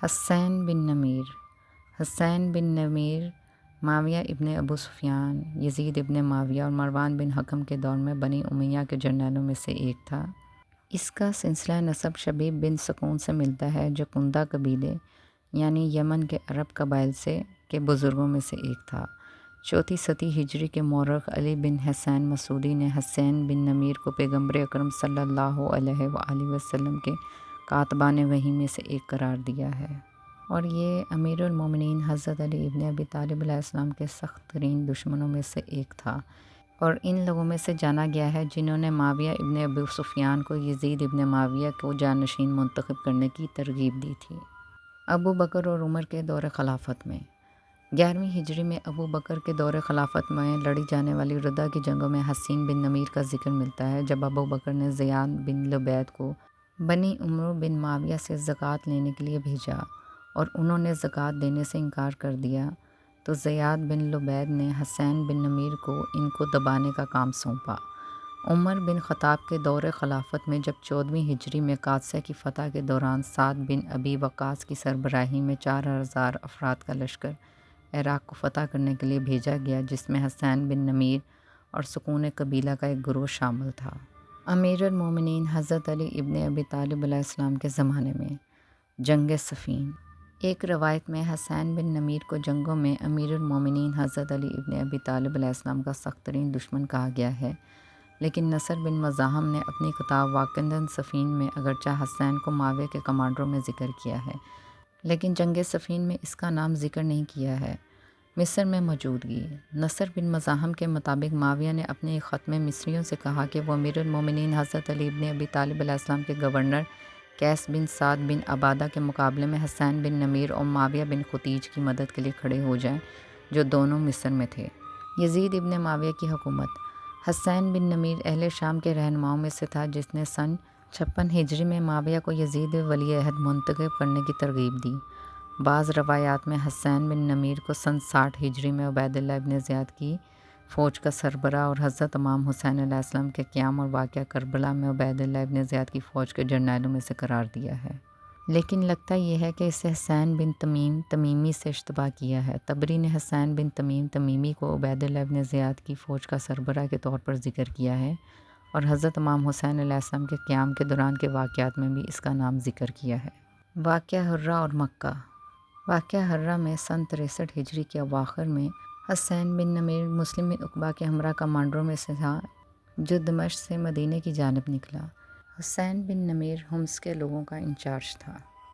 حسین بن نمیر حسین بن نمیر معاویہ ابن ابو سفیان، یزید ابن معاویہ اور مروان بن حکم کے دور میں بنی امیہ کے جرنیلوں میں سے ایک تھا۔ اس کا سلسلہ نسب شبیب بن سکون سے ملتا ہے جو کندہ قبیلے یعنی یمن کے عرب قبائل کے بزرگوں میں سے ایک تھا۔ چوتھی صدی ہجری کے مورخ علی بن حسین مسعودی نے حسین بن نمیر کو پیغمبر اکرم صلی اللہ علیہ وآلہ وسلم کے کاتبان وحی میں سے ایک قرار دیا ہے، اور یہ امیر المومنین حضرت علی ابن ابی طالب علیہ السلام کے سخت ترین دشمنوں میں سے ایک تھا، اور ان لوگوں میں سے جانا گیا ہے جنہوں نے معاویہ ابن ابو سفیان کو یزید ابن معاویہ کو جانشین منتخب کرنے کی ترغیب دی تھی۔ ابو بکر اور عمر کے دور خلافت میں 11ویں ہجری میں ابو بکر کے دور خلافت میں لڑی جانے والی ردہ کی جنگوں میں حسین بن نمیر کا ذکر ملتا ہے، جب ابو بکر نے زیاد بن لبید کو بنی عمرو بن معاویہ سے زکوٰۃ لینے کے لیے بھیجا اور انہوں نے زکوٰۃ دینے سے انکار کر دیا، تو زیاد بن لبید نے حسین بن نمیر کو ان کو دبانے کا کام سونپا۔ عمر بن خطاب کے دور خلافت میں جب 14ویں ہجری میں قادسیہ کی فتح کے دوران سعد بن ابی وقاص کی سربراہی میں 4000 افراد کا لشکر عراق کو فتح کرنے کے لیے بھیجا گیا، جس میں حسین بن نمیر اور سکون قبیلہ کا ایک گروہ شامل تھا۔ امیر المومنین حضرت علی ابن ابی طالب علیہ السلام کے زمانے میں جنگ صفین۔ ایک روایت میں حسین بن نمیر کو جنگوں میں امیر المومنین حضرت علی ابن ابی طالب علیہ السلام کا سخت ترین دشمن کہا گیا ہے، لیکن نصر بن مزاحم نے اپنی کتاب واقعۃ صفین میں اگرچہ حسین کو معاویہ کے کمانڈروں میں ذکر کیا ہے، لیکن جنگ صفین میں اس کا نام ذکر نہیں کیا ہے۔ مصر میں موجودگی۔ نصر بن مزاحم کے مطابق معاویہ نے اپنے ایک خط میں مصریوں سے کہا کہ وہ امیر المومنین حضرت علی ابن ابی طالب علیہ السلام کے گورنر قیس بن سعد بن عبادہ کے مقابلے میں حسین بن نمیر اور معاویہ بن ختیج کی مدد کے لیے کھڑے ہو جائیں، جو دونوں مصر میں تھے۔ یزید ابن معاویہ کی حکومت۔ حسین بن نمیر اہل شام کے رہنماؤں میں سے تھا جس نے سن 56 ہجری میں معاویہ کو یزید ولی عہد منتخب کرنے کی ترغیب دی۔ بعض روایات میں حسین بن نمیر کو سن 60 ہجری میں عبید اللہ ابن زیاد کی فوج کا سربراہ اور حضرت امام حسین علیہ السلام کے قیام اور واقعہ کربلا میں عبید اللہ ابن زیاد کی فوج کے جرنیلوں میں سے قرار دیا ہے، لیکن لگتا یہ ہے کہ اسے حسین بن تمیم تمیمی سے اشتباہ کیا ہے۔ طبری نے حسین بن تمیم تمیمی کو عبید اللہ ابن زیاد کی فوج کا سربراہ کے طور پر ذکر کیا ہے، اور حضرت امام حسین علیہ السلام کے قیام کے دوران کے واقعات میں بھی اس کا نام ذکر کیا ہے۔ واقعہ حرہ اور مکہ۔ واقعہ حرہ میں سن 63 ہجری کے اواخر میں حسین بن نمیر مسلم بن عقبہ کے ہمراہ کمانڈروں میں سے تھا جو دمشق سے مدینے کی جانب نکلا۔ حسین بن نمیر حمص کے لوگوں کا انچارج تھا۔